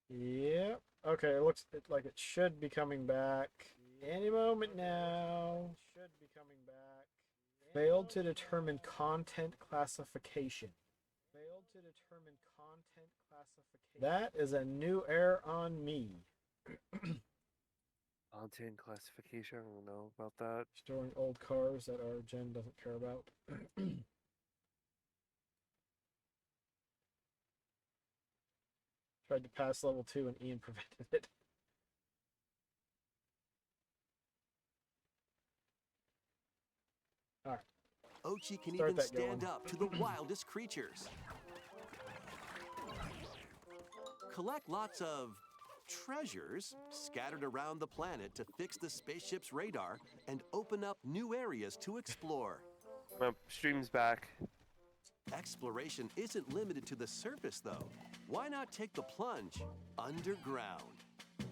Yep. Okay, it looks like it should be coming back any moment now. Should be coming back. Failed to determine content classification. Failed to determine content classification. That is a new error on me. Content classification. I don't know about that. Storing old cars that our gen doesn't care about. Tried to pass level 2 and Ian prevented it. Alright. Ochi can Start even that going. stand up to the wildest creatures. Collect lots of treasures scattered around the planet to fix the spaceship's radar and open up new areas to explore. My stream's back. Exploration isn't limited to the surface, though. Why not take the plunge underground?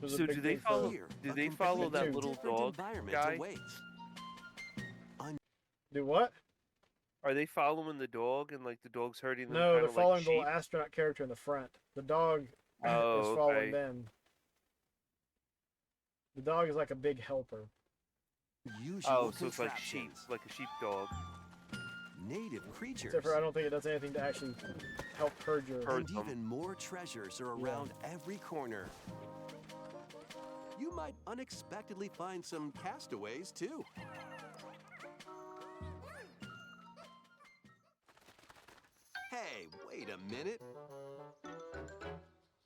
So do they follow? Here, Do a they follow completely that little different dog environment guy? awaits. Do what? Are they following the dog and like the dog's hurting them, No, kind they're of like following the little sheep? astronaut character in the front. The dog is Oh, following okay. them. The dog is like a big helper. Usual Oh, so it's like sheep, contraptions. like a sheepdog. Native creatures. Except for I don't think it does anything to actually help herd your. Herd And them. even more treasures are around every corner. You might unexpectedly find some castaways, too. Hey, wait a minute.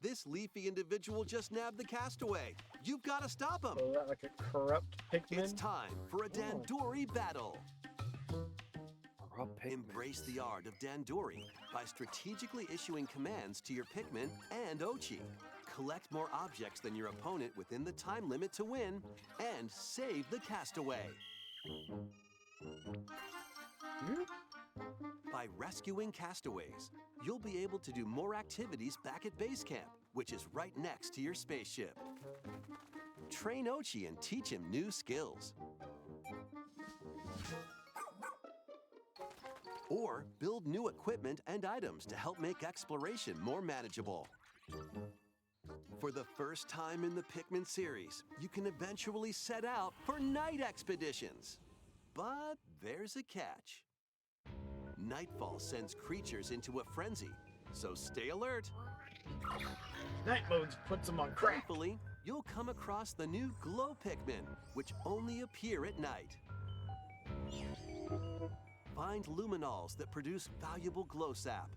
This leafy individual just nabbed the castaway. You've got to stop him. So that like a corrupt Pikmin. It's time for a Dandori battle. Corrupt Pikmin. Embrace the art of Dandori by strategically issuing commands to your Pikmin and Ochi. Collect more objects than your opponent within the time limit to win, and save the castaway. By rescuing castaways, you'll be able to do more activities back at base camp, which is right next to your spaceship. Train Ochi and teach him new skills. Or build new equipment and items to help make exploration more manageable. For the first time in the Pikmin series, you can eventually set out for night expeditions. But there's a catch. Nightfall sends creatures into a frenzy, so stay alert. Night mode puts them on crack. Thankfully, you'll come across the new glow Pikmin, which only appear at night. Find luminals that produce valuable glow sap.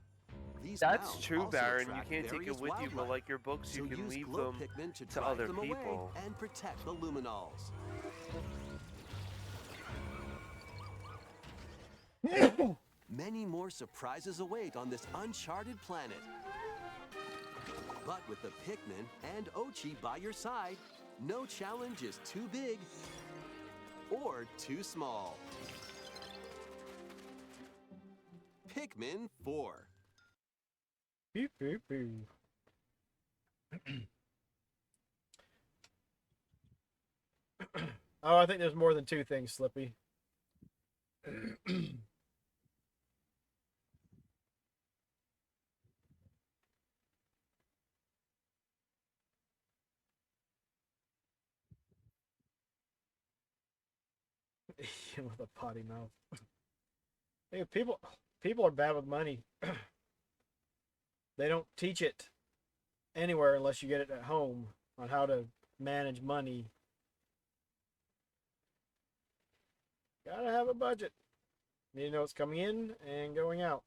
These That's mounds true, also Baron. You attract can't take various it with you, but wildlife. like your books, So you can use leave glow them Pikmin to to drive other them away people. and protect the luminals. Many more surprises await on this uncharted planet. But with the Pikmin and Ochi by your side, no challenge is too big or too small. Pikmin 4. Beep, beep, beep. Oh, I think there's more than two things, Slippy. With a potty mouth. Hey, people are bad with money. They don't teach it anywhere unless you get it at home on how to manage money. Gotta have a budget. Need to know what's coming in and going out.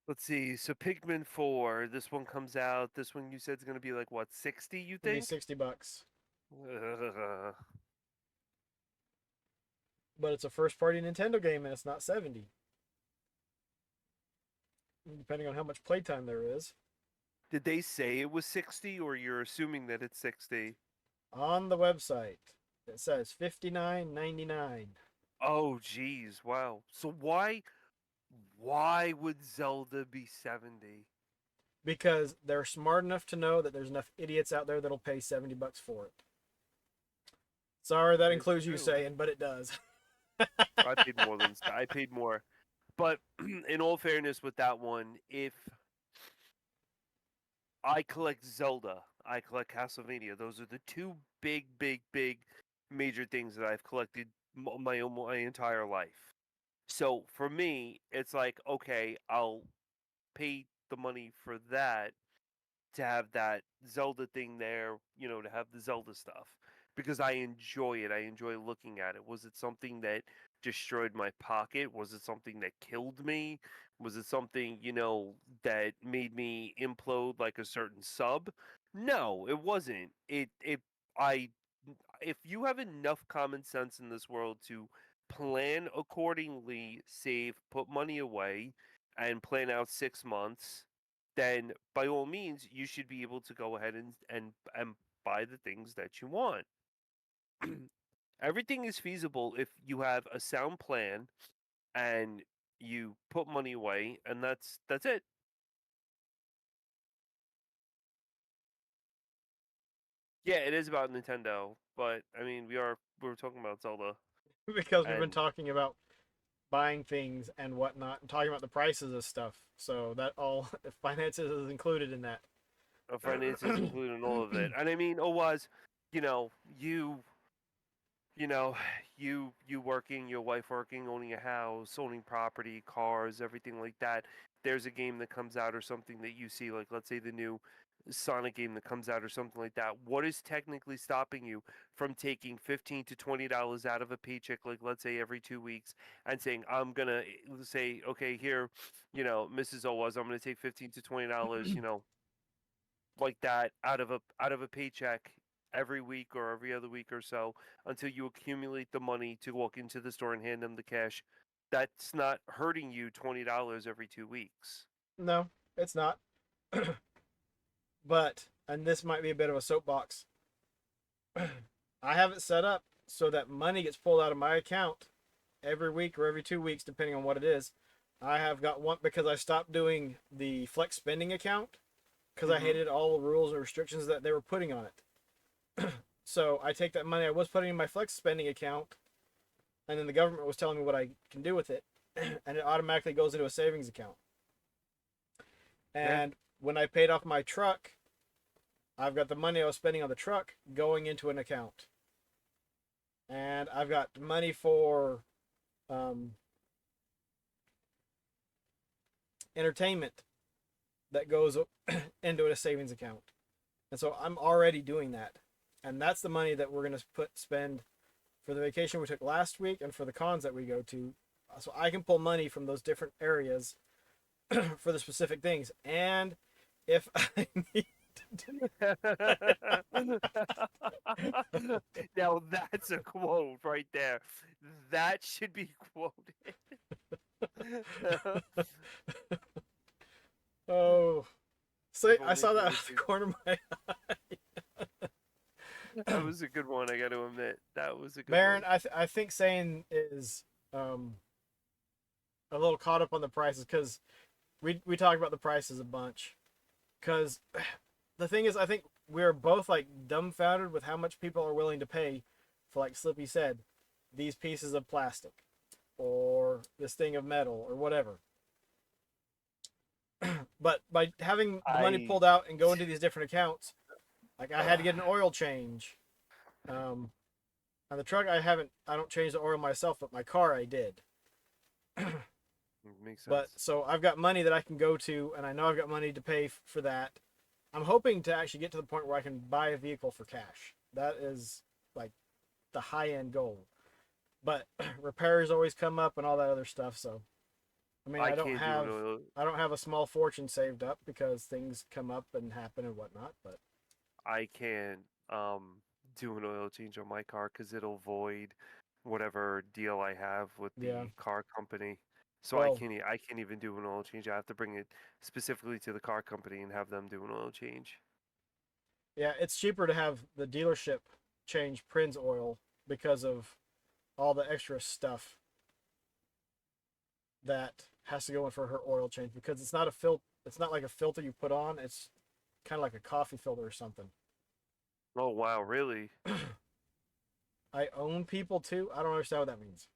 Let's see. So Pikmin 4, this one comes out. This one you said is going to be like what, 60, you It'll be think? $60. Ugh. But it's a first party Nintendo game and it's not 70. Depending on how much playtime there is. Did they say it was 60 or you're assuming that it's 60? On the website, it says $59.99. Oh geez, wow. So why would Zelda be 70? Because they're smart enough to know that there's enough idiots out there that'll pay $70 for it. Sorry, that includes you saying, but it does. I paid more than I paid more. But in all fairness, with that one, if I collect Zelda, I collect Castlevania. Those are the two big major things that I've collected my entire life. So for me, it's like, okay, I'll pay the money for that to have that Zelda thing there, to have the Zelda stuff because I enjoy it. I enjoy looking at it. Was it something that destroyed my pocket? Was it something that killed me? Was it something, that made me implode like a certain sub? No, it wasn't. I if you have enough common sense in this world to plan accordingly, save, put money away, and plan out 6 months, then by all means you should be able to go ahead and buy the things that you want. Everything is feasible if you have a sound plan and you put money away, and that's it. Yeah, it is about Nintendo, but I mean we were talking about Zelda, Because we've been and talking about buying things and whatnot, and talking about the prices of stuff. So that all finances is included in that. finances included in all of it. And I mean, oh, was you know you you know, you working, your wife working, owning a house, owning property, cars, everything like that. There's a game that comes out or something that you see, like let's say the new Sonic game that comes out or something like that. What is technically stopping you from taking $15 to $20 out of a paycheck, like let's say every 2 weeks, and saying, I'm gonna say, okay, here, Mrs. Owaz, I'm gonna take $15 to $20, like that out of a paycheck every week or every other week or so until you accumulate the money to walk into the store and hand them the cash. That's not hurting you $20 every 2 weeks. No, it's not. But, and this might be a bit of a soapbox, I have it set up so that money gets pulled out of my account every week or every 2 weeks, depending on what it is. I have got one because I stopped doing the flex spending account because I Hmm. hated all the rules and restrictions that they were putting on it. So I take that money I was putting in my flex spending account, and then the government was telling me what I can do with it, and it automatically goes into a savings account. Yeah. And when I paid off my truck, I've got the money I was spending on the truck going into an account, and I've got money for um, entertainment that goes into a savings account. And so I'm already doing that. And that's the money that we're going to spend for the vacation we took last week and for the cons that we go to. So I can pull money from those different areas for the specific things. And if I need Now that's a quote right there. That should be quoted. Oh, say If I only saw he that out of the listened. corner of my That was a good one. I got to admit, that was a good Baron, one. I think saying is um, a little caught up on the prices because we talk about the prices a bunch. Because the thing is, I think we're both like dumbfounded with how much people are willing to pay for, like Slippy said, these pieces of plastic or this thing of metal or whatever. But by having the money I pulled out and go into these different accounts, like I had to get an oil change. Um, on the truck, I don't change the oil myself, but my car I did. Makes But sense. so I've got money that I can go to, and I know I've got money to pay for that. I'm hoping to actually get to the point where I can buy a vehicle for cash. That is like the high end goal. But repairs always come up and all that other stuff. So I mean, I can't do an oil. I don't have a small fortune saved up because things come up and happen and whatnot. But I can't do an oil change on my car because it'll void whatever deal I have with yeah, the car company. So I well, can't. I can't even do an oil change. I have to bring it specifically to the car company and have them do an oil change. yeah, it's cheaper to have the dealership change Prin's oil because of all the extra stuff that has to go in for her oil change because it's not a it's not like a filter you put on. It's kind of like a coffee filter or something. Oh wow, really? I own people too. I don't understand what that means.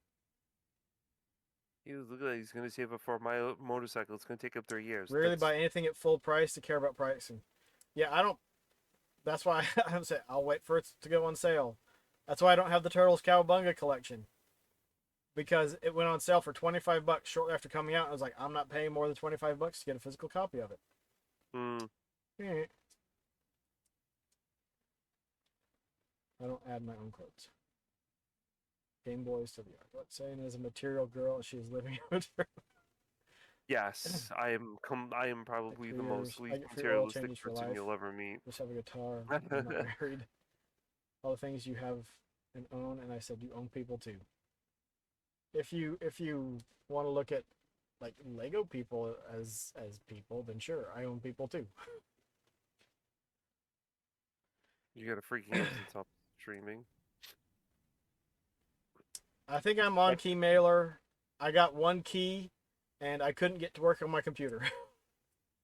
Look at that. He's gonna save up for my motorcycle. It's gonna take up 3 years. Rarely That's- buy anything at full price to care about pricing. Yeah, I don't. That's why I'm saying I'll wait for it to go on sale. That's why I don't have the Turtles Cowabunga collection. Because it went on sale for $25 shortly after coming out. I was like, I'm not paying more than $25 to get a physical copy of it. Hmm. I don't add my own clothes. Game Boys to the yard. What's saying is a material girl. She is living a material. Yes, I am. I am probably the most I least get free oil materialistic changes for person life. you'll ever meet. Just have a guitar. I'm not married. All the things you have and own, and I said you own people too. If you want to look at like Lego people as people, then sure, I own people too. You got a freaking hands and stop streaming. I think I'm on key mailer. I got one key, and I couldn't get to work on my computer.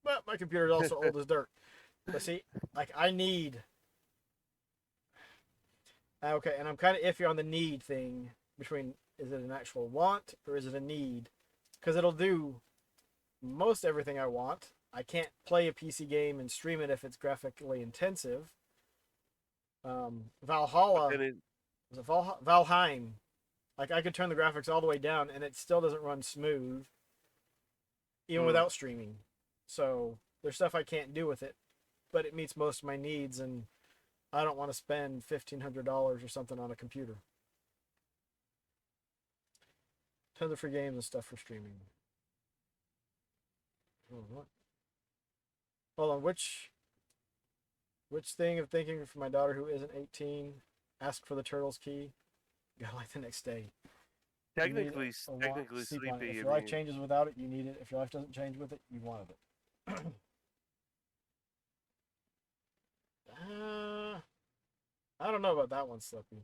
But my computer is also old as dirt. But see, like I need. Okay, and I'm kind of iffy on the need thing between is it an actual want or is it a need? Because it'll do most everything I want. I can't play a PC game and stream it if it's graphically intensive. Valhalla, was it Valheim? Like I could turn the graphics all the way down and it still doesn't run smooth, even without streaming. So there's stuff I can't do with it, but it meets most of my needs, and I don't want to spend $1,500 or something on a computer. Tons of free games and stuff for streaming. Oh, what? Hold on, which thing of thinking for my daughter who isn't 18? Ask for the Turtles key. Got like the next day. Technically, Sleep on it. sleepy. If your life changes without it, you need it. If your life doesn't change with it, you wanted it. I don't know about that one, Slippy.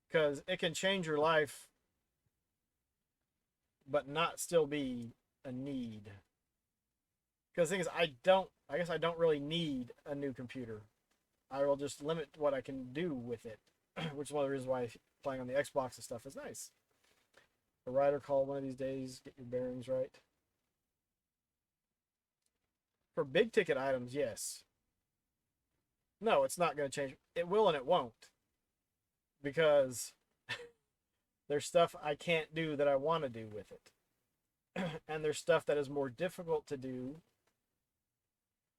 Because it can change your life, but not still be a need. Because the thing is, I guess I don't really need a new computer. I will just limit what I can do with it, which is one of the reasons why playing on the Xbox and stuff is nice. A writer call one of these days, get your bearings right. For big ticket items, yes. No, it's not going to change. It will and it won't. Because there's stuff I can't do that I want to do with it. And there's stuff that is more difficult to do,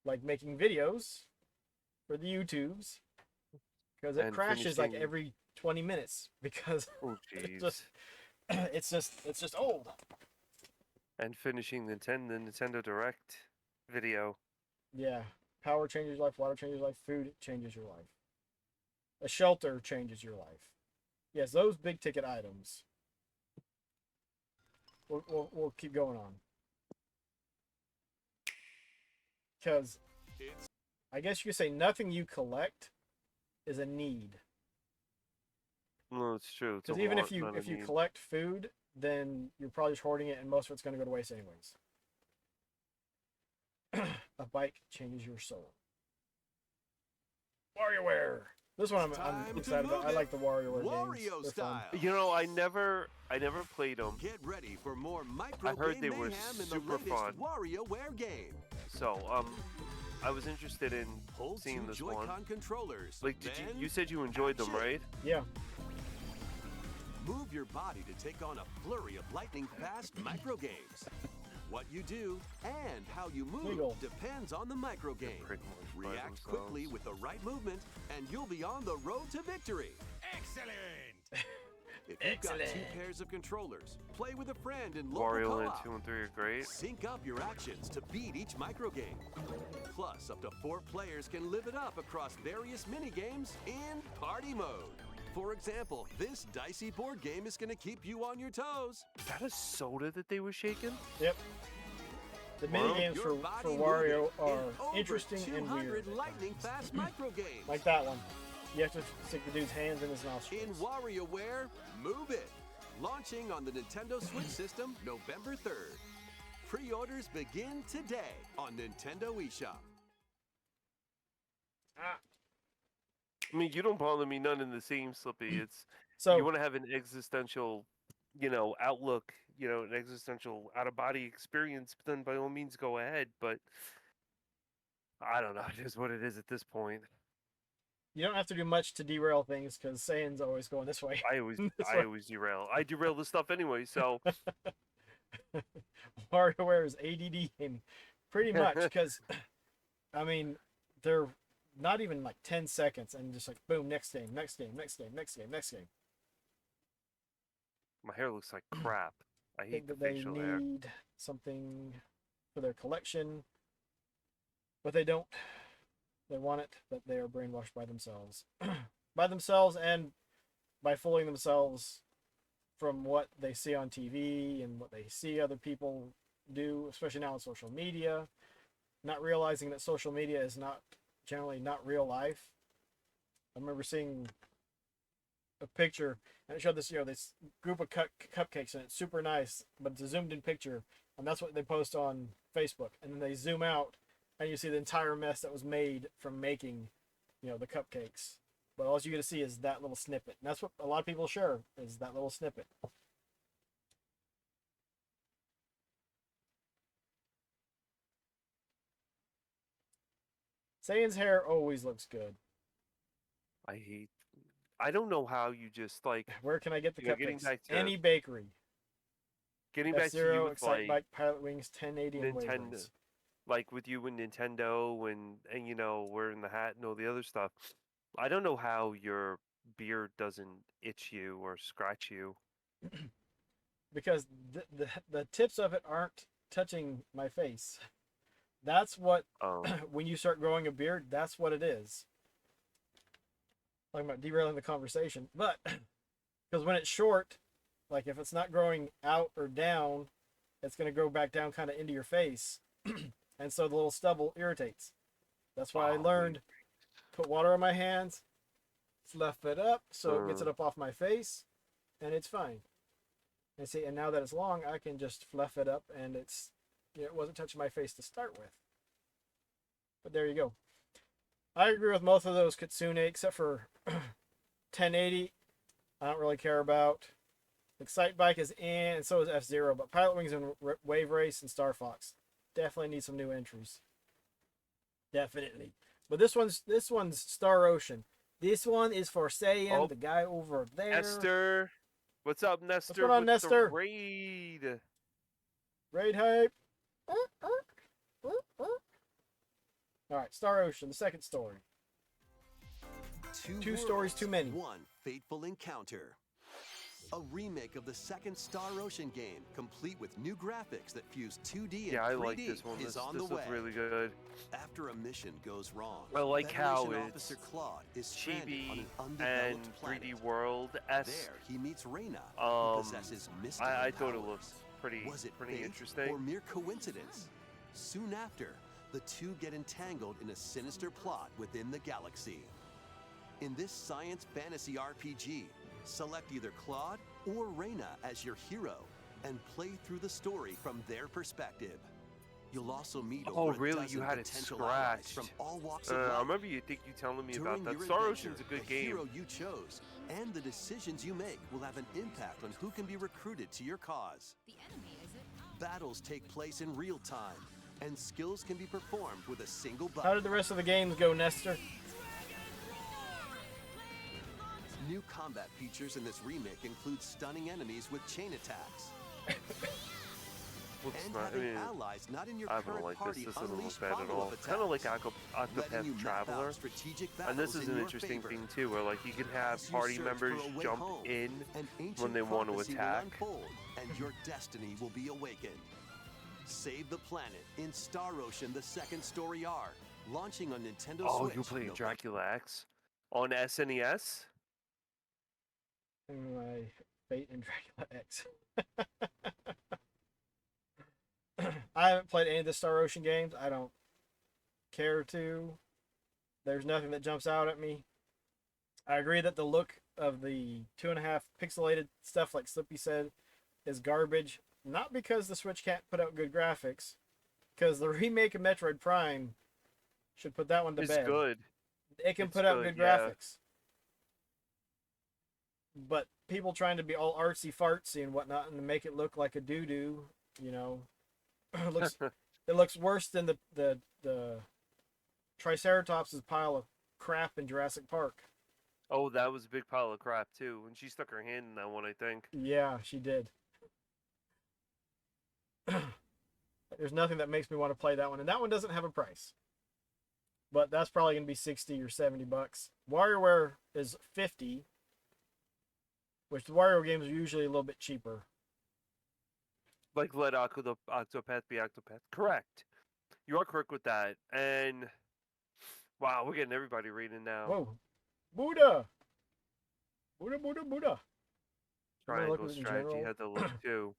like making videos for the YouTubes, because it crashes like every 20 minutes because it's just old. And finishing the Nintendo Direct video. Yeah, power changes your life, water changes your life, food changes your life, a shelter changes your life. Yes, those big ticket items. We'll keep going on. Because I guess you could say nothing you collect is a need. No, it's true. Because even if you collect food, then you're probably just hoarding it, and most of it's going to go to waste anyways. A bike changes your soul. WarioWare. This one I'm excited about. I like the WarioWare games. They're fun. You know, I never played them. Get ready for more micro I heard game they were mayhem in super the latest fun. WarioWare game. So, I was interested in Hold seeing two this Joy-Con one. controllers. Like, you said you enjoyed them, right? Yeah. Move your body to take on a flurry of lightning-fast micro games. What you do and how you move Legal. depends on the micro game. React quickly with the right movement, and you'll be on the road to victory. Excellent! If you've got two pairs of controllers, play with a friend in local Wario Land co-op. 2 and 3 are great. Sync up your actions to beat each micro game. Plus, up to 4 players can live it up across various mini games in party mode. For example, this dicey board game is going to keep you on your toes. Is that a soda that they were shaking? Yep. The mini games Your for body Wario movement are in over interesting and 200 weird. lightning-fast micro games. Like that one. You have to stick the dude's hands in his nostrils. In WarioWare, Move It. Launching on the Nintendo Switch system November 3rd. Pre-orders begin today on Nintendo eShop. I mean, you don't bother me none in the same, Slippy. So want to have an existential, outlook, an existential out of body experience, then by all means go ahead. But I don't know. It is what it is at this point. you don't have to do much to derail things because Saiyan's always going this way. I always, This I way. always derail. I derail this stuff anyway. So WarioWare is ADD gaming, pretty much. Because I mean, they're not even like 10 seconds, and just like boom, next game, next game, next game, next game, next game. my hair looks like crap. I hate Think the that they facial hair. need something for their collection, but they don't. They want it, but they are brainwashed by themselves, by themselves, and by fooling themselves from what they see on TV and what they see other people do, especially now on social media. Not realizing that social media is not generally not real life. I remember seeing a picture and it showed this, this group of cupcakes, and it's super nice, but it's a zoomed in picture, and that's what they post on Facebook. And then they zoom out, and you see the entire mess that was made from making, the cupcakes. But all you get to see is that little snippet, and that's what a lot of people share is that little snippet. Saiyan's hair always looks good. I hate. I don't know how you just like Where can I get the getting cupcakes? back to Any bakery. getting back to you F-Zero, with Excite like Bike, Pilot Wings, 1080, and Nintendo, Wavelengths. like with you and Nintendo and wearing the hat and all the other stuff. I don't know how your beard doesn't itch you or scratch you. Because the tips of it aren't touching my face. That's what, Um, when you start growing a beard, that's what it is. Talking about derailing the conversation. But, because when it's short, like if it's not growing out or down, it's going to grow back down kind of into your face. And so the little stubble irritates. That's why I learned, put water on my hands, fluff it up so it gets it up off my face, and it's fine. And see, and now that it's long, I can just fluff it up, and it's, it wasn't touching my face to start with. But there you go. I agree with most of those Kitsune, except for 1080. I don't really care about. Excite Bike is in, and so is F-Zero, but Pilot Wings and Wave Race and Star Fox definitely need some new entries. Definitely. But this one's Star Ocean. This one is for Saiyan, the guy over there. Nestor, what's up, Nestor? What's going on, with Nestor? The raid. Raid hype. All right, Star Ocean, the second story. Two stories too many. One fateful encounter. A remake of the second Star Ocean game, complete with new graphics that fuse 2D and 3D, I like this one. is This on the way. looks really good. After a mission goes wrong, I like how Federation it's Officer Claude is stranded on Chibi an undeveloped and planet. 3D World esque. There, he meets Reyna, who possesses mystical I thought it powers. looked pretty Was it pretty fate interesting. or mere coincidence? Soon after, the two get entangled in a sinister plot within the galaxy. In this science fantasy RPG, select either Claude or Reyna as your hero and play through the story from their perspective. You'll also meet over a really? dozen You had it potential allies scratched. from all walks of I life. remember you telling me During about that. your Star adventure, Ocean's a good the game. hero you chose and the decisions you make will have an impact on who can be recruited to your cause. The enemy, is it? Battles take place in real time, and skills can be performed with a single How button. did the rest of the games go, Nestor? New combat features in this remake include stunning enemies with chain attacks. Looks And not, having allies not in your I don't current like party this. This doesn't unleash look bad at follow-up all. Kind of like attacks, letting you Octopath map out Traveler. strategic And this battles is in an your interesting favor. thing too, where like you can have As you party search members for a way jump home, in an ancient when they want to prophecy will attack. unfold, and your destiny will be awakened. Save the planet in Star Ocean: The Second Story R, launching on Nintendo Oh, Switch. you're playing November- Dracula X on SNES? My fate in Dracula X. I haven't played any of the Star Ocean games. I don't care to. There's nothing that jumps out at me. I agree that the look of the 2.5 pixelated stuff, like Slippy said, is garbage. Not because the Switch can't put out good graphics, because the remake of Metroid Prime should put that one to It's bed. good. It can It's put out good, good yeah. graphics. but people trying to be all artsy fartsy and whatnot and to make it look like a doo doo, you know, it looks worse than the Triceratops' pile of crap in Jurassic Park. Oh, that was a big pile of crap too. And she stuck her hand in that one, I think. Yeah, she did. There's nothing that makes me want to play that one, and that one doesn't have a price. But that's probably gonna be $60 or $70. WarioWare is $50, which the Wario games are usually a little bit cheaper. Like let Octopath be Octopath. Correct. You are correct with that. And wow, we're getting everybody reading now. Whoa, Buddha, Buddha, Buddha, Buddha. Triangle strategy had to look too.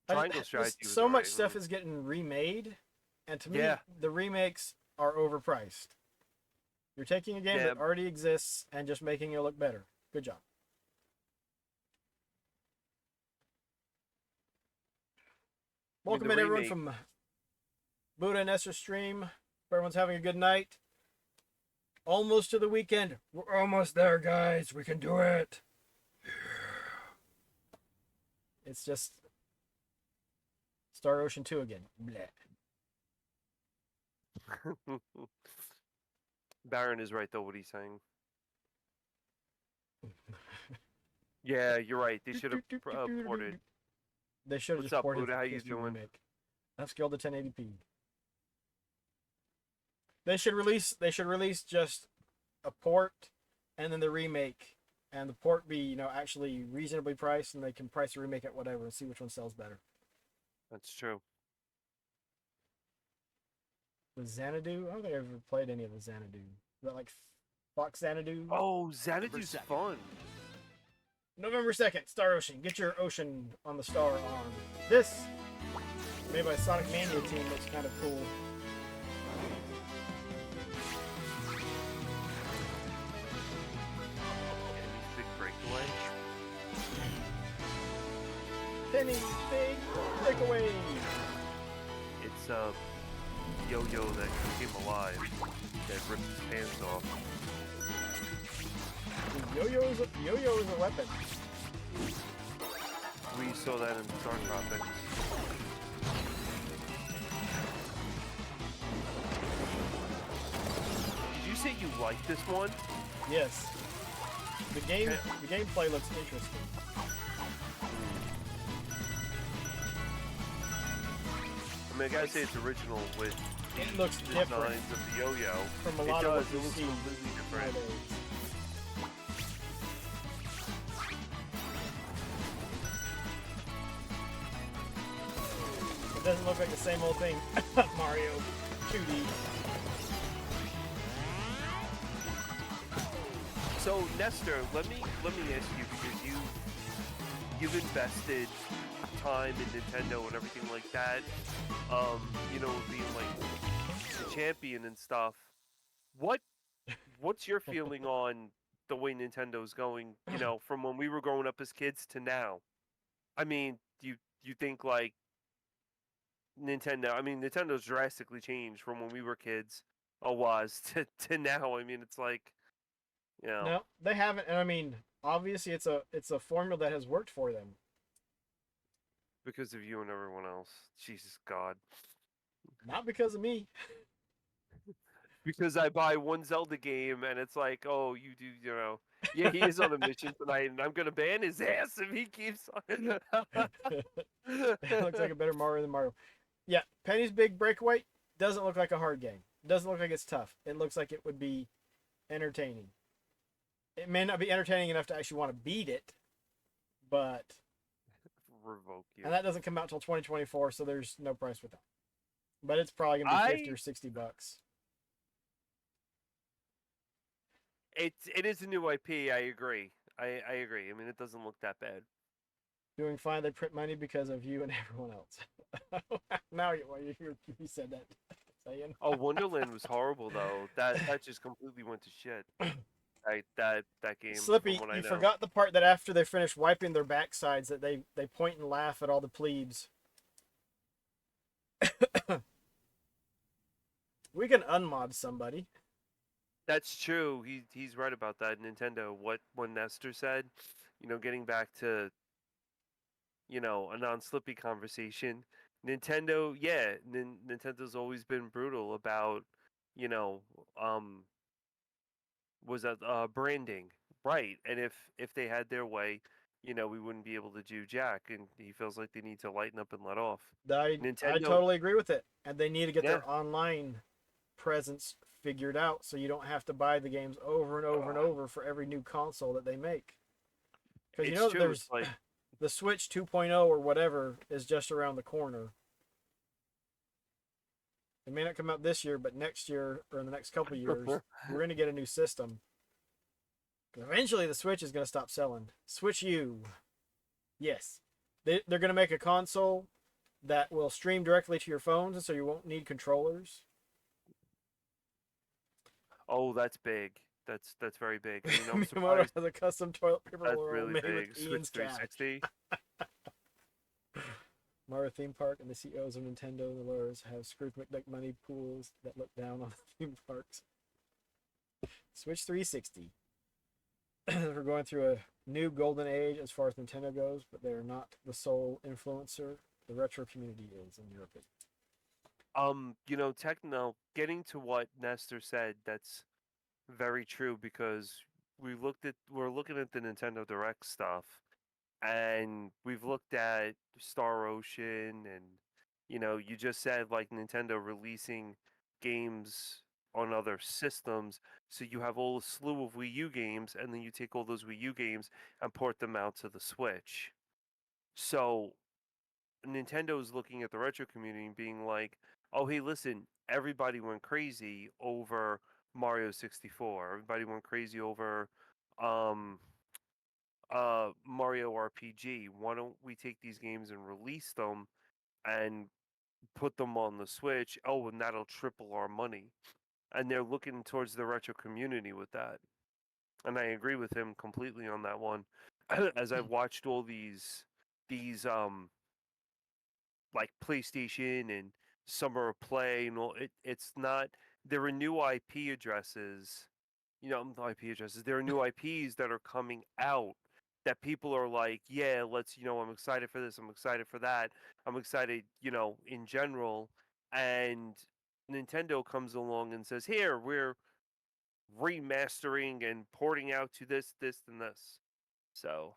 Triangle strategy was so much alright. stuff is getting remade, and to me, Yeah. the remakes are overpriced. You're taking a game Yeah. that already exists and just making it look better. Good job. Welcome in, everyone, from Buddha and Esther stream. Hope everyone's having a good night. Almost to the weekend. We're almost there, guys. We can do it. It's just Star Ocean 2 again. Bleh. Baron is right though. What he's saying. Yeah, you're right. They should have ported. They should have What's just up, ported Buddha? How the you PS2 doing? remake. That's scaled to 1080p. They should release just a port and then the remake, and the port be, you know, actually reasonably priced, and they can price the remake at whatever and see which one sells better. That's true. The Xanadu? I don't think I've ever played any of the Xanadu. Is that like Fox Xanadu? Oh, Xanadu's second. fun. November 2nd, Star Ocean. Get your ocean on the star on. This, made by Sonic Mania team, looks kind of cool. Penny's big breakaway. Penny's Big Breakaway. It's a yo-yo that came alive that ripped his pants off. Yo-yo is a weapon. We saw that in Star Tropics. Did you say you like this one? Yes. The gameplay looks interesting. I mean, I gotta say it's original with It looks the different designs of the yo-yo. from a It lot does. of It what you looks see completely different. nowadays. It doesn't look like the same old thing. Mario 2D. So Nestor, let me ask you, because you've invested time in Nintendo and everything like that. You know, being like the champion and stuff. What's your feeling on the way Nintendo's going? You know, from when we were growing up as kids to now. I mean, do you think like Nintendo? I mean, Nintendo's drastically changed from when we were kids. To now. I mean, it's like. You know, No, they haven't, and I mean, obviously it's a formula that has worked for them. because of you and everyone else. Jesus God. Not because of me. Because I buy one Zelda game and it's like, oh, you do, you know. Yeah, he is on a mission tonight, and I'm gonna ban his ass if he keeps on. It looks like a better Mario than Mario. Yeah, Penny's Big Breakaway doesn't look like a hard game. It doesn't look like it's tough. It looks like it would be entertaining. It may not be entertaining enough to actually want to beat it, but Revoke you. and that doesn't come out till 2024, so there's no price with that. But it's probably gonna be 50 or $60. It is a new IP. I agree. I agree. I mean, it doesn't look that bad. Doing fine. They print money because of you and everyone else. Now you said that. Saying. Oh, Wonderland was horrible though. That just completely went to shit. That game. Slippy, from what I you know. forgot the part that after they finish wiping their backsides, that they point and laugh at all the plebes. We can unmod somebody. That's true. He's right about that. Nintendo. What Nestor said. getting back to, a non-slippy conversation, Nintendo, yeah, Nintendo's always been brutal about, you know, um, was that branding, right? And if they had their way, we wouldn't be able to do jack. And he feels like they need to lighten up and let off. I Nintendo, totally agree with it, and they need to get yeah, their online presence figured out so you don't have to buy the games over and over and over for every new console that they make. Because you it's know that true. It's there's like, the Switch 2.0 or whatever is just around the corner. It may not come out this year, but next year or in the next couple of years, we're going to get a new system. Eventually, the Switch is going to stop selling. Switch U. Yes. They're going to make a console that will stream directly to your phones, and so you won't need controllers. oh, that's big. That's very big. I mean, I'm Miyamoto surprised. has a custom toilet paper That's roll really made with big. Switch Ian's cash. 360. Mario theme park and the CEOs of Nintendo and the lawyers have Scrooge McDuck money pools that look down on the theme parks. Switch 360. We're going through a new golden age as far as Nintendo goes, but they are not the sole influencer. The retro community is, in your opinion. Techno, getting to what Nestor said, that's very true because we're looking at the Nintendo Direct stuff, and we've looked at Star Ocean, and you just said like Nintendo releasing games on other systems, so you have all a slew of Wii U games, and then you take all those Wii U games and port them out to the Switch. So Nintendo is looking at the retro community and being like, "Oh, hey, listen, everybody went crazy over Mario 64. Everybody went crazy over um Mario RPG. Why don't we take these games and release them and put them on the Switch? Oh, and that'll triple our money." And they're looking towards the retro community with that. And I agree with him completely on that one. As I've watched all these like PlayStation and Summer of Play and all, it's not, there are new IP addresses, IP addresses. There are new IPs that are coming out that people are like, yeah, let's, I'm excited for this, I'm excited for that, I'm excited, in general. And Nintendo comes along and says, here, we're remastering and porting out to this, and this. So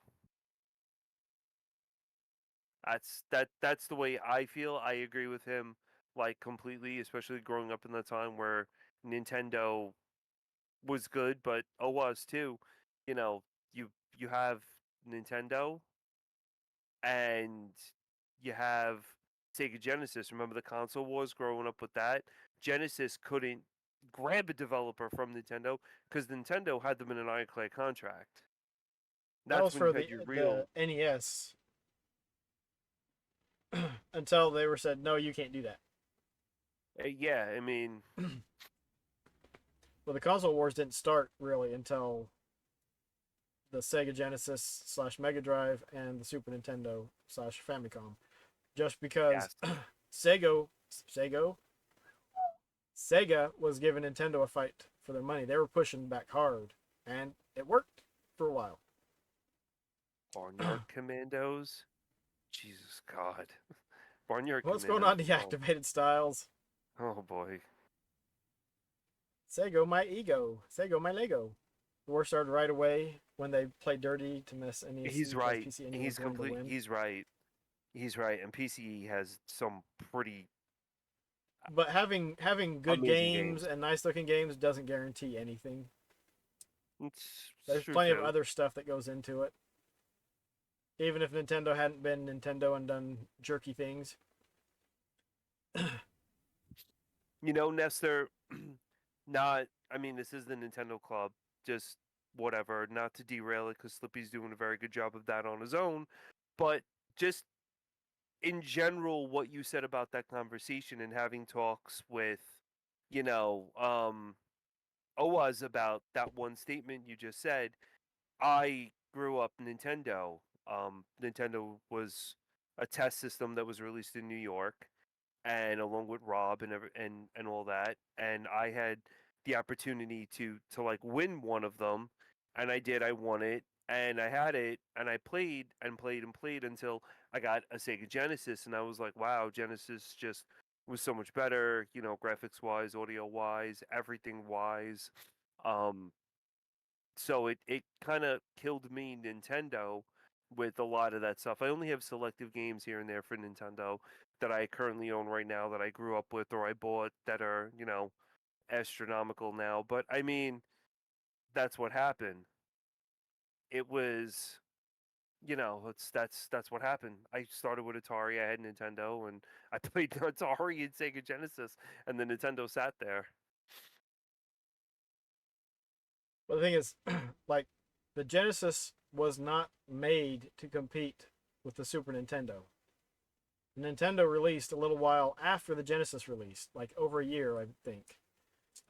that's the way I feel. I agree with him like completely, especially growing up in the time where Nintendo was good, but was too. You know, you have Nintendo and you have Sega Genesis. Remember the console wars growing up with that? Genesis couldn't grab a developer from Nintendo because Nintendo had them in an ironclad contract. That That's was when you for had your the real. NES until they were said, no, you can't do that. Yeah, I mean, Well, the console wars didn't start really until the Sega Genesis slash Mega Drive and the Super Nintendo slash Famicom. Just because yes. Sega, Sega, Sega was giving Nintendo a fight for their money. They were pushing back hard, and it worked for a while. Barnyard Commandos. Jesus God. Barnyard What's going Commandos. on, deactivated styles? Oh boy. Sego my ego. Sego my Lego. The war started right away when they played dirty to miss NEC He's because right. PCNE was He's going to complete. win. He's right. He's right. And PCE has some pretty But having good amazing games games. and nice looking games doesn't guarantee anything. It's There's true plenty of too. other stuff that goes into it. Even if Nintendo hadn't been Nintendo and done jerky things. Nestor, not, I mean, this is the Nintendo Club, just whatever, not to derail it because Slippy's doing a very good job of that on his own, but just in general, what you said about that conversation and having talks with, you know, um, Owaz about that one statement you just said, I grew up Nintendo. Nintendo was a test system that was released in New York, and along with Rob and all that, and I had the opportunity to like win one of them, and I did. I won it, and I had it, and I played and played and played until I got a Sega Genesis, and I was like, wow, Genesis just was so much better, you know, graphics wise, audio wise, everything wise. Um, so it kind of killed me Nintendo with a lot of that stuff. I only have selective games here and there for Nintendo that I currently own right now that I grew up with or I bought that are, you know, astronomical now. But I mean, that's what happened. It was, you know, that's what happened. I started with Atari, I had Nintendo, and I played Atari and Sega Genesis, and the Nintendo sat there. But the thing is, like, the Genesis was not made to compete with the Super Nintendo. The Nintendo released a little while after the Genesis released, like over a year, I think.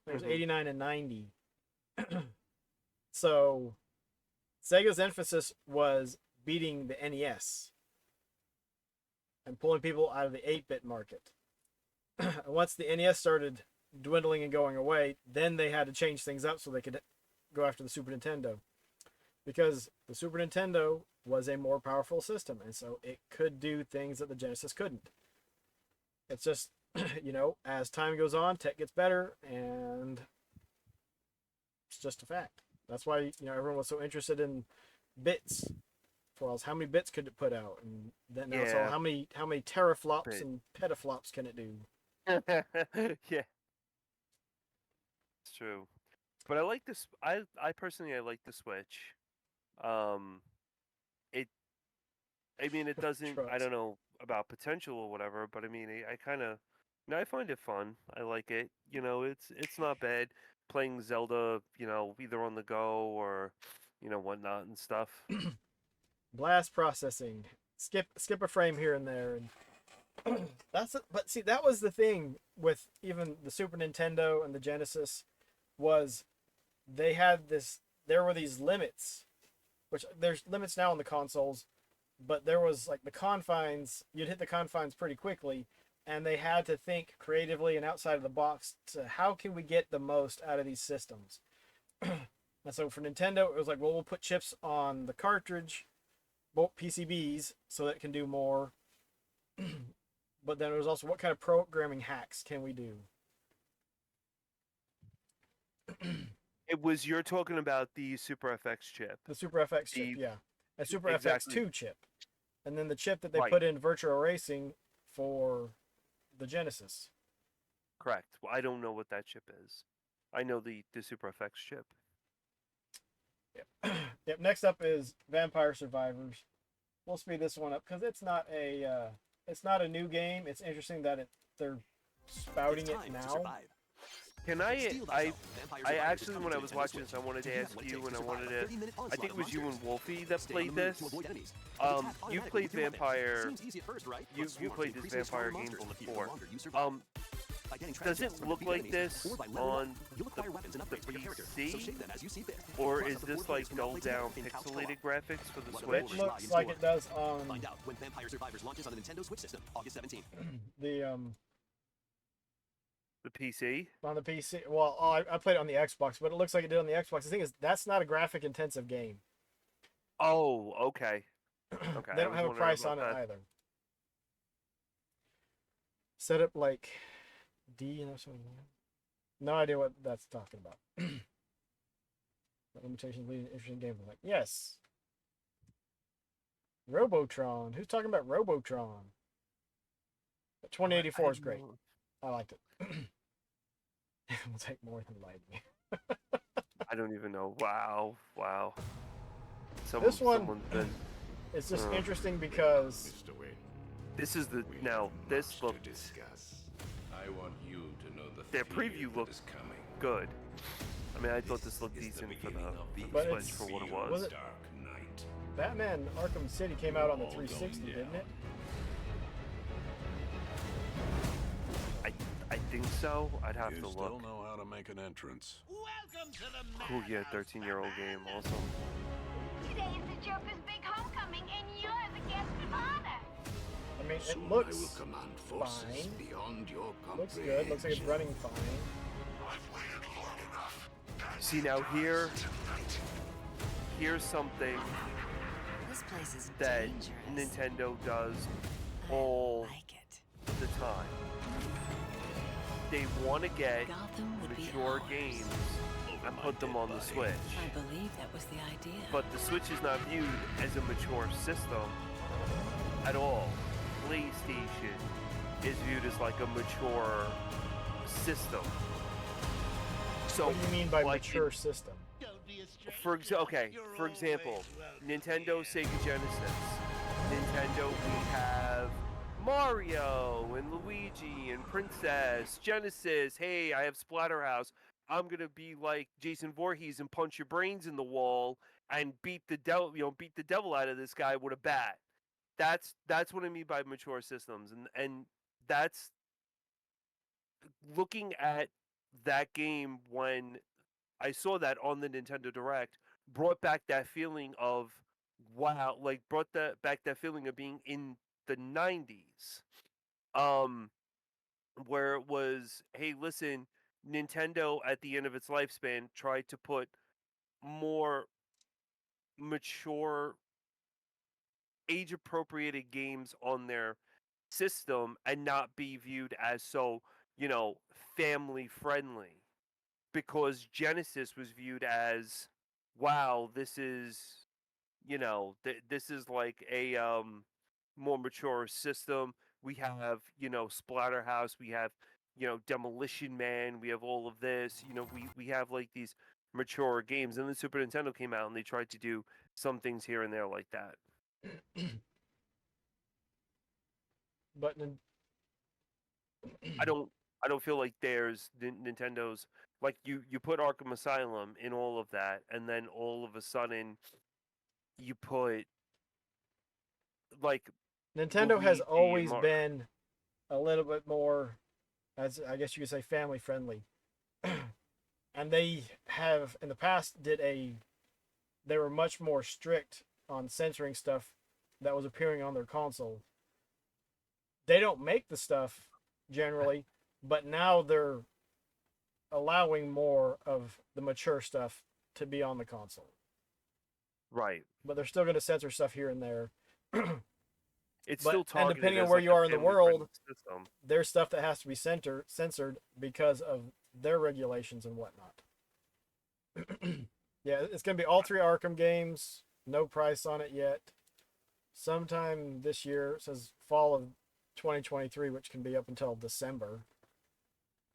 It was 89 and 90. So Sega's emphasis was beating the NES and pulling people out of the 8-bit market. Once the NES started dwindling and going away, then they had to change things up so they could go after the Super Nintendo. Because the Super Nintendo was a more powerful system, and so it could do things that the Genesis couldn't. It's just, you know, as time goes on, tech gets better, and it's just a fact. That's why, you know, everyone was so interested in bits. For us, how many bits could it put out, and then now it's all how many teraflops and petaflops can it do? Yeah, it's true. But I like this. I personally I like the Switch. Um, it. I mean, it doesn't. I Trucks. don't know about potential or whatever, but I mean, I kind of. No, I find it fun. I like it. You know, it's not bad playing Zelda. You know, either on the go or, you know, whatnot and stuff. Blast processing, skip a frame here and there, and that's it. But see, that was the thing with even the Super Nintendo and the Genesis, was they had this. There were these limits, which there's limits now on the consoles, but there was like the confines. You'd hit the confines pretty quickly, and they had to think creatively and outside of the box to how can we get the most out of these systems. And so for Nintendo, it was like, well, we'll put chips on the cartridge, both PCBs, so that it can do more. But then it was also, what kind of programming hacks can we do? It was you're talking about the Super FX chip. The Super FX chip, The- yeah. A Super exactly. FX2 chip. And then the chip that they Right. put in Virtual Racing for the Genesis. Correct. Well, I don't know what that chip is. I know the Super FX chip. Yep. Yep. Next up is Vampire Survivors. We'll speed this one up because it's not a new game. It's interesting that they're spouting it now. Can I actually, when I was watching this, I wanted to ask you, and I wanted to, I think it was you and Wolfie that played this. You played Vampire, you played this Vampire game before. Does it look like this on the PC? Or is this like dulled down pixelated graphics for the Switch? It looks like it does on Find out when Vampire Survivors launches on the Nintendo Switch system, August 17th. The PC? On the PC. Well, I played it on the Xbox, but it looks like it did on the Xbox. The thing is, that's not a graphic intensive game. Oh, okay. Okay. They don't have a price on it either. Set up like D and something. No idea what that's talking about. Limitations leading to interesting gameplay. Like, yes. Robotron. Who's talking about Robotron? 2084 is great. I liked it. It will take more than lightning. I don't even know. Wow. This one is just interesting because this is the this looked. I want you to know their preview looked good. I mean, I thought this looked decent for the Switch for what it was. Dark Knight. Batman Arkham City came out on the 360, didn't it? I think so. I'd have You to still look. know how to make an entrance. Welcome to the Cool, yeah, 13-year-old game, awesome. Today is the Joker's big homecoming, and you're the guest of honor. I mean, Soon it looks I will command forces fine. beyond your Looks good. Looks like it's running fine. I've waited long enough. See now here's something This place is that dangerous. Nintendo does I all like it. the time. They want to get Gotham would mature be ours. games and put them on the Switch. I believe that was the idea. But the Switch is not viewed as a mature system at all. PlayStation is viewed as like a mature system. So, What do you mean by like mature system? for example, Nintendo, Sega Genesis. Nintendo, we have Mario and Luigi and Princess. Genesis, hey, I have Splatterhouse. I'm gonna be like Jason Voorhees and punch your brains in the wall and beat the devil out of this guy with a bat. That's what I mean by mature systems, and that's looking at that game when I saw that on the Nintendo Direct brought back that feeling of wow, like brought back that feeling of being in the 90s. Um where it was, hey, listen, Nintendo at the end of its lifespan tried to put more mature age appropriated games on their system and not be viewed as so, family friendly, because Genesis was viewed as, wow, this is, this is like a more mature system. We have, Splatterhouse, we have, Demolition Man, we have all of this. We have like these mature games. And then Super Nintendo came out and they tried to do some things here and there like that. But I don't feel like there's Nintendo's, like you put Arkham Asylum in all of that, and then all of a sudden you put like Nintendo has Luigi and always been a little bit more, as I guess you could say, family friendly. And they have in the past they were much more strict on censoring stuff that was appearing on their console. They don't make the stuff generally, but now they're allowing more of the mature stuff to be on the console. right. But they're still going to censor stuff here and there. It's But- still and targeted depending on as where like you a are in the family-friendly world, system. There's stuff that has to be censored because of their regulations and whatnot. Yeah, it's going to be all 3 Arkham games. No price on it yet. Sometime this year. It says fall of 2023, which can be up until December.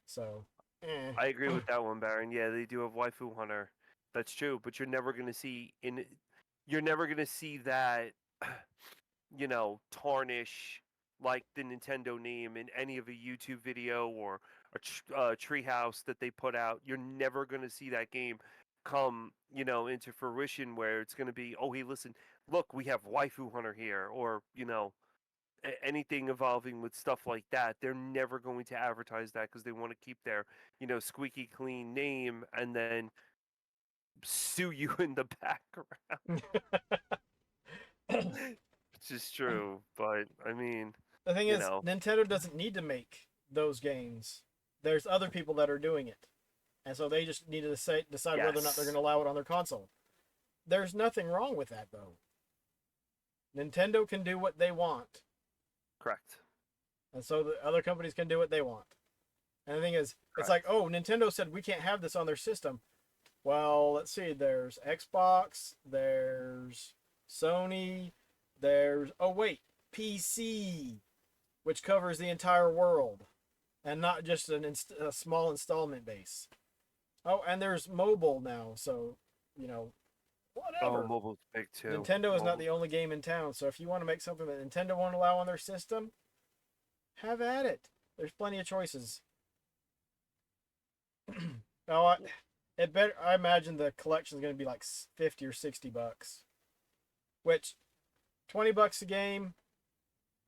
So, I agree with that one, Baron. Yeah, they do have Waifu Hunter. That's true, but you're never gonna see that, tarnish like the Nintendo name in any of a YouTube video or a treehouse that they put out. You're never gonna see that game come, into fruition where it's gonna be, oh, hey, listen, look, we have Waifu Hunter here, or anything involving with stuff like that. They're never going to advertise that because they want to keep their, squeaky clean name and then sue you in the background. Which is true, but I mean, the thing you is, know. Nintendo doesn't need to make those games. There's other people that are doing it. And so they just need to decide whether or not they're Yes. going to allow it on their console. There's nothing wrong with that, though. Nintendo can do what they want. Correct. And so the other companies can do what they want. And the thing is, it's Correct. like, oh, Nintendo said we can't have this on their system. Well, let's see. There's Xbox, there's Sony, there's, oh, wait, PC, which covers the entire world and not just a small installment base. Oh, and there's mobile now. So, whatever. Oh, mobile's big too. Nintendo is not Mobile- the only game in town. So if you want to make something that Nintendo won't allow on their system, have at it. There's plenty of choices. Oh, I imagine the collection is going to be like $50 or $60, which $20 a game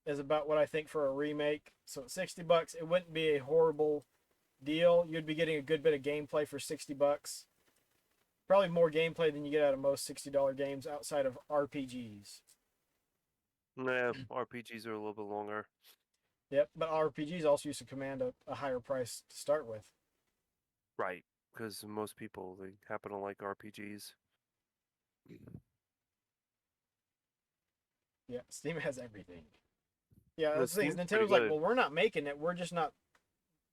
is about what I think for a remake. So at $60, it wouldn't be a horrible deal. You'd be getting a good bit of gameplay for $60. Probably more gameplay than you get out of most $60 games outside of RPGs. Nah, RPGs are a little bit longer. Yep, but RPGs also used to command a higher price to start with. Right, because most people, they happen to like RPGs. Yeah, Steam has everything. Yeah, No, that's the thing. is Steam's pretty Nintendo's like, good. well, we're not making it. We're just not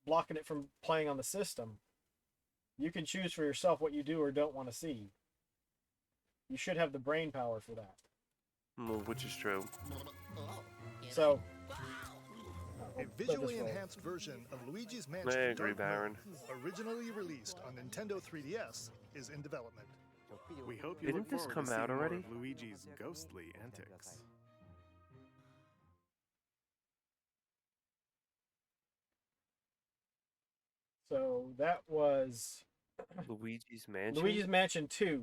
blocking it from playing on the system. You can choose for yourself what you do or don't want to see. You should have the brain power for that. Which is true. So, A visually enhanced version of Luigi's I Mansion agree, Dark Baron. Moon, originally released on Nintendo 3DS, is in development. We hope you Didn't look this forward come to out seeing more already? of Luigi's ghostly antics. that was Luigi's Mansion. Luigi's Mansion 2.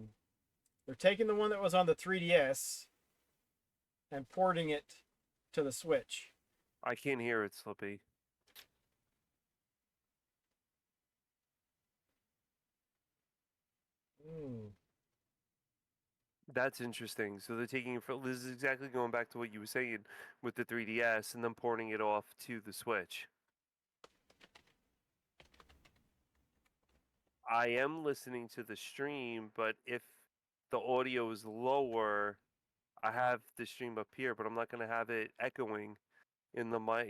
They're taking the one that was on the 3DS and porting it to the Switch. I can't hear it, Slippy. Hmm. That's interesting. So they're taking it for this is exactly going back to what you were saying with the 3DS and then porting it off to the Switch. I am listening to the stream, but if the audio is lower, I have the stream up here, but I'm not going to have it echoing in the mic,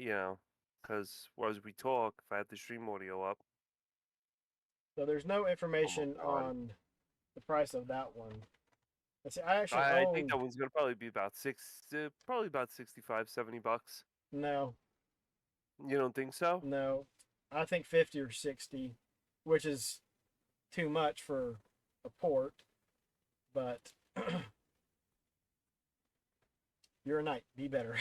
because as we talk, if I have the stream audio up. So there's no information God. on the price of that one. Let's see, I actually I own... think that one's going to probably be about probably about 65, 70 bucks. No, You don't think so? no. I think 50 or 60, which is too much for a port, but you're a knight. Be better.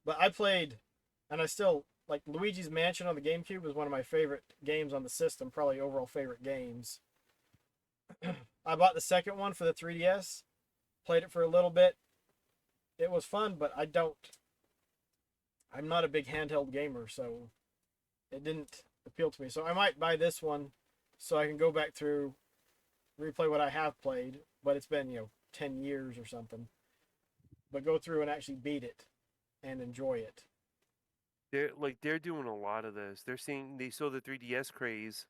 But I played, and I still, like, Luigi's Mansion on the GameCube was one of my favorite games on the system, probably overall favorite games. I bought the second one for the 3DS, played it for a little bit. It was fun, but I'm not a big handheld gamer, so it didn't appeal to me. So I might buy this one so I can go back through, replay what I have played, but it's been, 10 years or something. But go through and actually beat it and enjoy it. They're doing a lot of this. They saw the 3DS craze,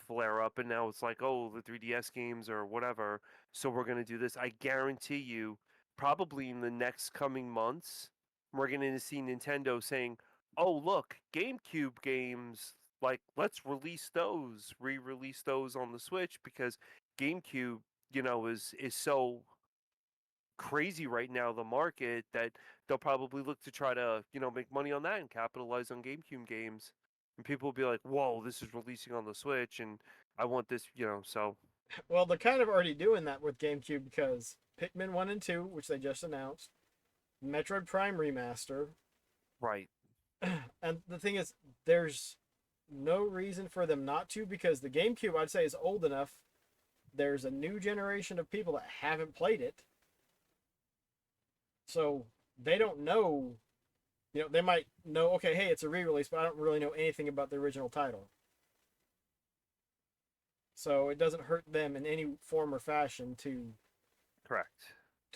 flare up, and now it's like, oh, the 3DS games or whatever. So we're gonna do this. I guarantee you, probably in the next coming months, we're gonna see Nintendo saying, "Oh, look, GameCube games. Like, let's re-release those on the Switch because GameCube, is so crazy right now, the market, that they'll probably look to try to, make money on that and capitalize on GameCube games. And people will be like, whoa, this is releasing on the Switch and I want this, so. Well, they're kind of already doing that with GameCube because Pikmin 1 and 2, which they just announced, Metroid Prime Remaster. Right. And the thing is, there's no reason for them not to, because the GameCube, I'd say, is old enough. There's a new generation of people that haven't played it. So they don't know, they might know, okay, hey, it's a re-release, but I don't really know anything about the original title. So it doesn't hurt them in any form or fashion to Correct.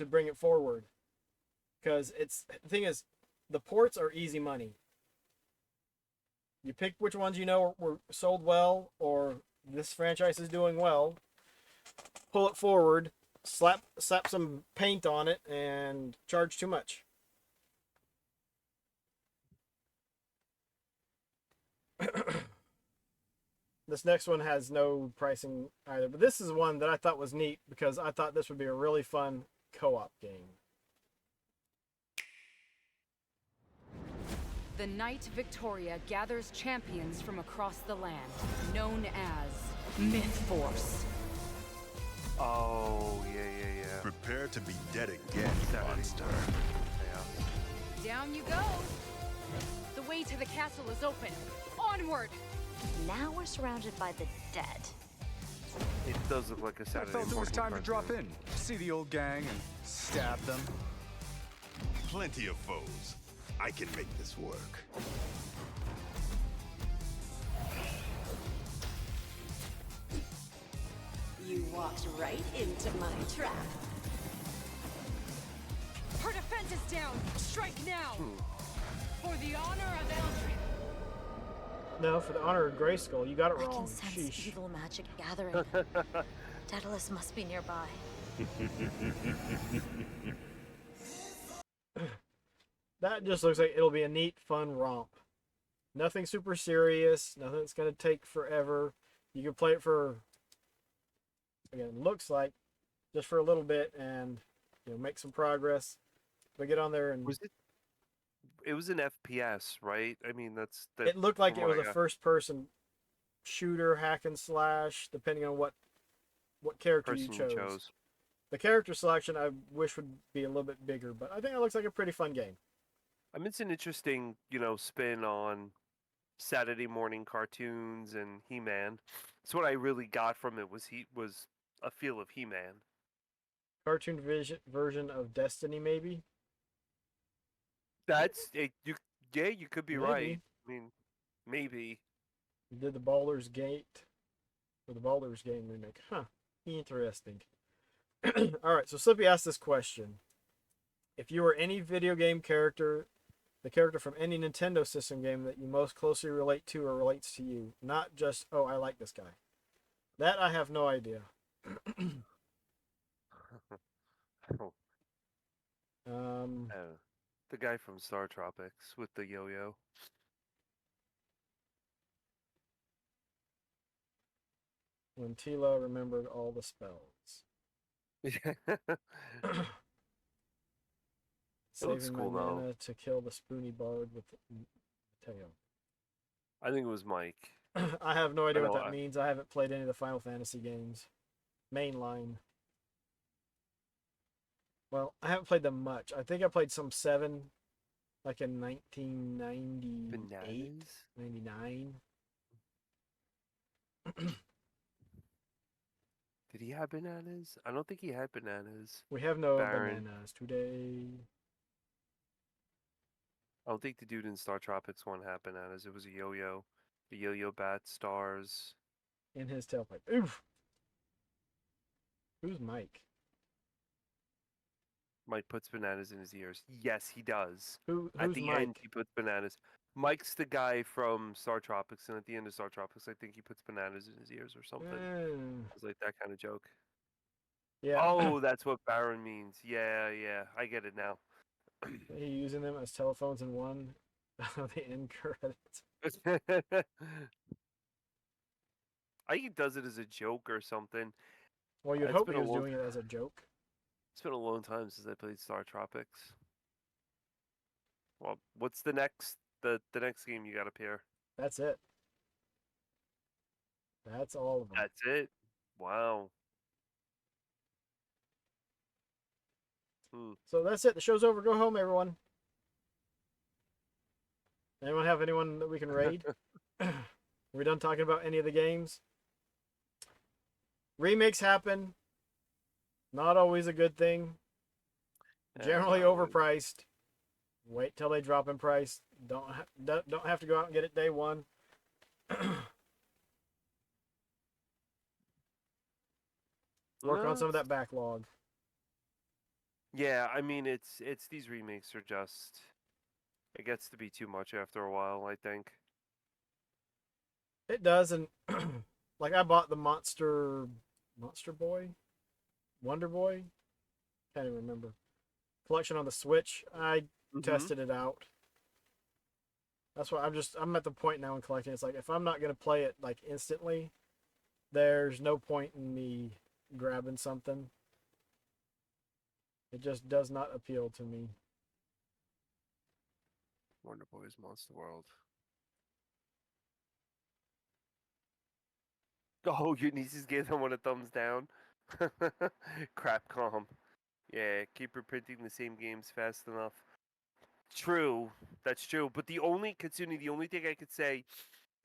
bring it forward. Because the thing is, the ports are easy money. You pick which ones were sold well, or this franchise is doing well, pull it forward, slap some paint on it, and charge too much. This next one has no pricing either, but this is one that I thought was neat because I thought this would be a really fun co-op game. The Knight Victoria gathers champions from across the land, known as Myth Force. Oh, yeah. Prepare to be dead again, monster. Yeah. Down you go. The way to the castle is open. Onward. Now we're surrounded by the dead. It does look like a I Saturday felt it was morning time to drop cartoon. in, see the old gang, and stab them. Plenty of foes. I can make this work. You walked right into my trap. Her defense is down. Strike now. For the honor of Eldrin. No, for the honor of Grayskull, you got it I wrong. can sense Sheesh. evil magic gathering. Daedalus must be nearby. That just looks like it'll be a neat, fun romp. Nothing super serious. Nothing that's going to take forever. You can play it for, again, looks like, just for a little bit and make some progress. But get on there and. It was an FPS, right? I mean, that's It looked like it was a first-person shooter, hack and slash, depending on what character you chose. The character selection I wish would be a little bit bigger, but I think it looks like a pretty fun game. I mean, it's an interesting, spin on Saturday morning cartoons and He-Man. So what I really got from it was a feel of He-Man. Cartoon version of Destiny, maybe. That's it. You could be Maybe. right. I mean, maybe. You did the Baldur's Gate or the Baldur's Game remake. Huh. Interesting. All right, so Slippy asked this question. If you were any video game character, the character from any Nintendo system game that you most closely relate to or relates to you, not just, oh, I like this guy. That I have no idea. The guy from Star Tropics with the yo-yo. When Tila remembered all the spells. Saving cool, my though. mana to kill the spoony bard with the tail. I think it was Mike. I have no idea what that means. I haven't played any of the Final Fantasy games. Mainline. Well, I haven't played them much. I think I played some 7, like in 1998, 99. Did he have bananas? I don't think he had bananas. We have no bananas today. I don't think the dude in Star Tropics 1 had bananas. It was a yo-yo. The yo-yo bat stars. In his tailpipe. Oof! Who's Mike? Mike puts bananas in his ears. Yes, he does. Who's at the Mike? end, he puts bananas. Mike's the guy from Star Tropics, and at the end of Star Tropics, I think he puts bananas in his ears or something. It's like that kind of joke. Yeah. Oh, that's what Baron means. Yeah, I get it now. He using them as telephones in one of the end credits. I think he does it as a joke or something. Well, you'd hope he was doing it as a joke. It's been a long time since I played Star Tropics. Well, what's the next next game you got up here? That's it. That's all of them. That's it? Wow. So that's it. The show's over. Go home, everyone. Anyone have anyone that we can raid? Are we done talking about any of the games? Remakes happen. Not always a good thing. Generally overpriced. Wait till they drop in price. Don't have to go out and get it day one. Work on some of that backlog. Yeah, I mean it's these remakes are just it gets to be too much after a while, I think. It does, and like I bought the Monster Boy? Wonder Boy? Can't even remember. Collection on the Switch. I tested it out. That's why I'm at the point now in collecting. It's like if I'm not gonna play it like instantly, there's no point in me grabbing something. It just does not appeal to me. Wonder Boy's Monster World. Oh, your nieces gave that one a thumbs down. Crapcom. Yeah, keep reprinting the same games fast enough. True, that's true. But the only Katsuni, the only thing I could say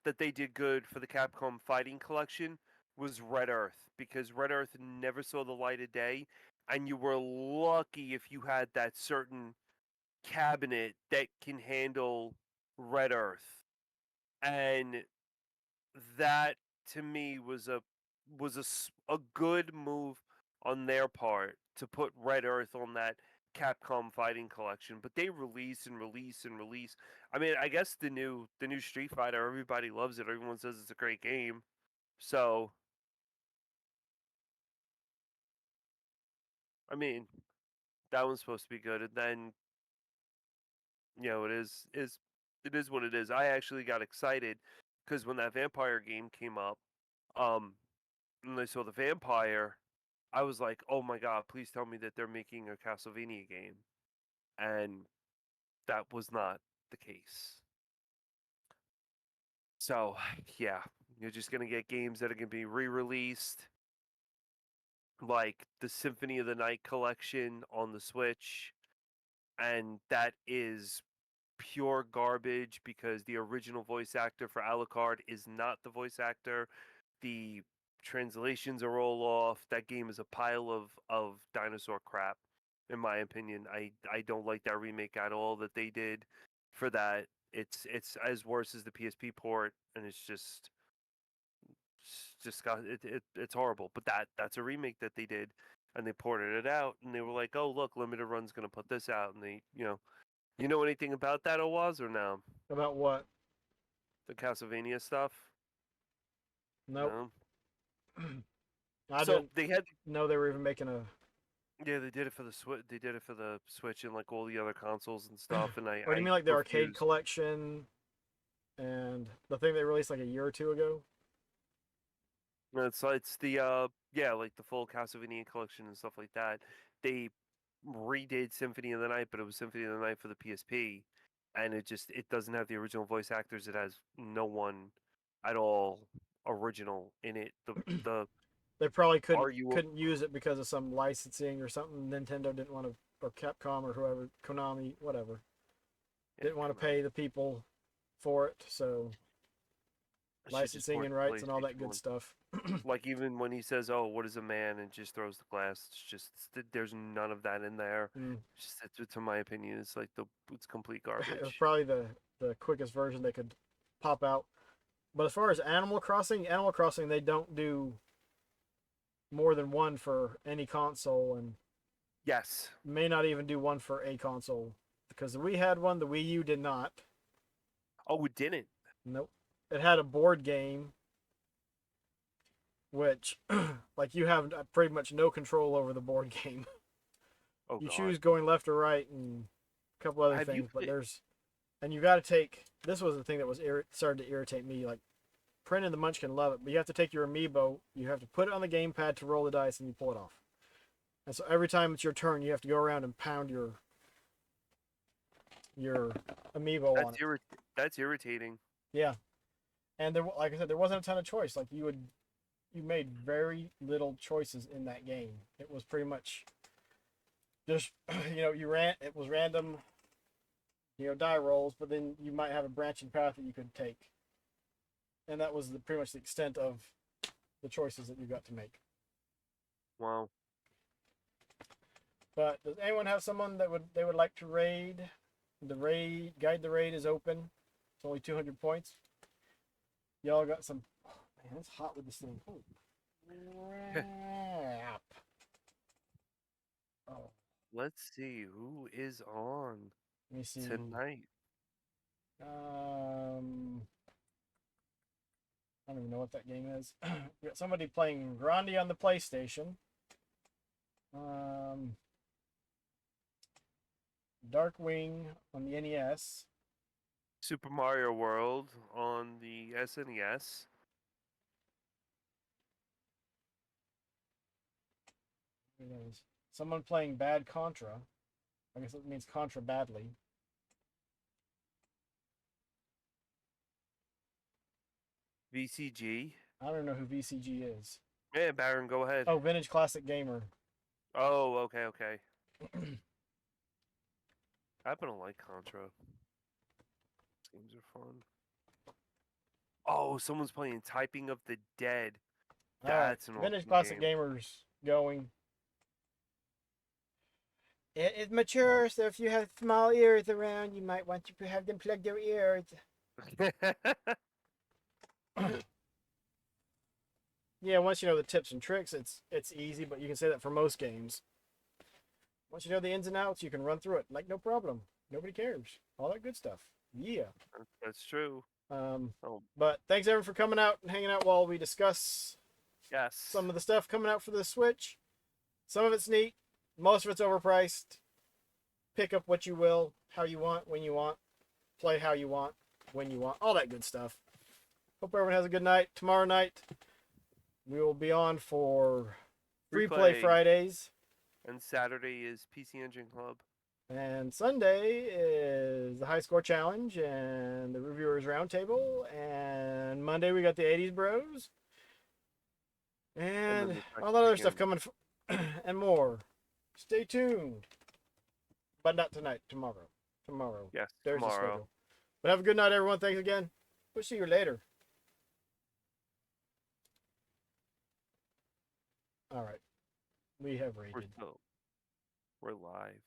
that they did good for the Capcom Fighting Collection was Red Earth, because Red Earth never saw the light of day, and you were lucky if you had that certain cabinet that can handle Red Earth. And that to me was a good move on their part to put Red Earth on that Capcom Fighting Collection, but they release and release and release. I mean, I guess the new Street Fighter, everybody loves it. Everyone says it's a great game. So I mean, that one's supposed to be good, and then it is what it is. I actually got excited because when that vampire game came up, um, and I saw the vampire, I was like, "Oh my god, please tell me that they're making a Castlevania game," and that was not the case. So, yeah, you're just gonna get games that are gonna be re-released, like the Symphony of the Night collection on the Switch, and that is pure garbage because the original voice actor for Alucard is not the voice actor. The translations are all off. That game is a pile of dinosaur crap, in my opinion. I don't like that remake at all that they did for that. It's as worse as the PSP port, and it's horrible. But that's a remake that they did, and they ported it out, and they were like, oh look, Limited Run's gonna put this out, and they you know anything about that, Owaz, or no? About what? The Castlevania stuff? Nope. No. I So didn't they had know they were even making a. yeah, they did it for the Switch. They did it for the Switch and like all the other consoles and stuff. And What do you mean, like the arcade refused. collection and the thing they released like a year or two ago? It's the yeah, like the full Castlevania collection and stuff like that. They redid Symphony of the Night, but it was Symphony of the Night for the PSP, and it doesn't have the original voice actors. It has no one at all original in it. The They probably are you couldn't use it because of some licensing or something. Nintendo didn't want to, or Capcom or whoever, Konami, whatever, didn't want to pay the people for it. So licensing and rights and all that good stuff. Like even when he says, "Oh, what is a man?" and just throws the glass, there's none of that in there. To my opinion, it's complete garbage. It was probably the quickest version they could pop out. But as far as Animal Crossing, they don't do more than one for any console, and yes, may not even do one for a console because we had one. The Wii U did not. Oh, it didn't. Nope. It had a board game, which, like, you have pretty much no control over the board game. Oh, you God. choose going left or right and a couple other things, but and you got to take. This was the thing that was started to irritate me. Like, Print and the Munchkin love it, but you have to take your amiibo, you have to put it on the gamepad to roll the dice, and you pull it off. And so every time it's your turn, you have to go around and pound your amiibo on it. That's irritating. Yeah, and there, like I said, there wasn't a ton of choice. Like you made very little choices in that game. It was pretty much just it was random, die rolls, but then you might have a branching path that you could take. And that was pretty much the extent of the choices that you got to make. Wow. But does anyone have someone that they would like to raid? Guide the raid is open. It's only 200 points. Y'all got some. Oh, man, it's hot with this thing. Holy crap. Oh. Let's see who is on Let me see tonight. I don't even know what that game is. We got somebody playing Grandy on the PlayStation. Darkwing on the NES. Super Mario World on the SNES. Someone playing Bad Contra. I guess it means Contra badly. VCG. I don't know who VCG is. Yeah, Baron, go ahead. Oh, Vintage Classic Gamer. Oh, okay. I happen to like Contra. Games are fun. Oh, someone's playing Typing of the Dead. That's an Vintage awesome Classic game. Gamer's going. It matures, so if you have small ears around, you might want to have them plug their ears. Yeah, once you know the tips and tricks, it's easy, but you can say that for most games. Once you know the ins and outs, you can run through it like no problem. Nobody cares. All that good stuff. Yeah. That's true. But thanks everyone for coming out and hanging out while we discuss yes some of the stuff coming out for the Switch. Some of it's neat, Most of it's overpriced. Pick up what you will, how you want, when you want. Play how you want, when you want. All that good stuff. Hope everyone has a good night. Tomorrow night, we will be on for Free Play Fridays. And Saturday is PC Engine Club. And Sunday is the High Score Challenge and the Reviewers Roundtable. And Monday we got the 80s Bros. And all that other stuff coming and more. Stay tuned. But not tonight, tomorrow. Tomorrow. Yes, There's the tomorrow. schedule. But have a good night, everyone. Thanks again. We'll see you later. All right. We have rated. We're live.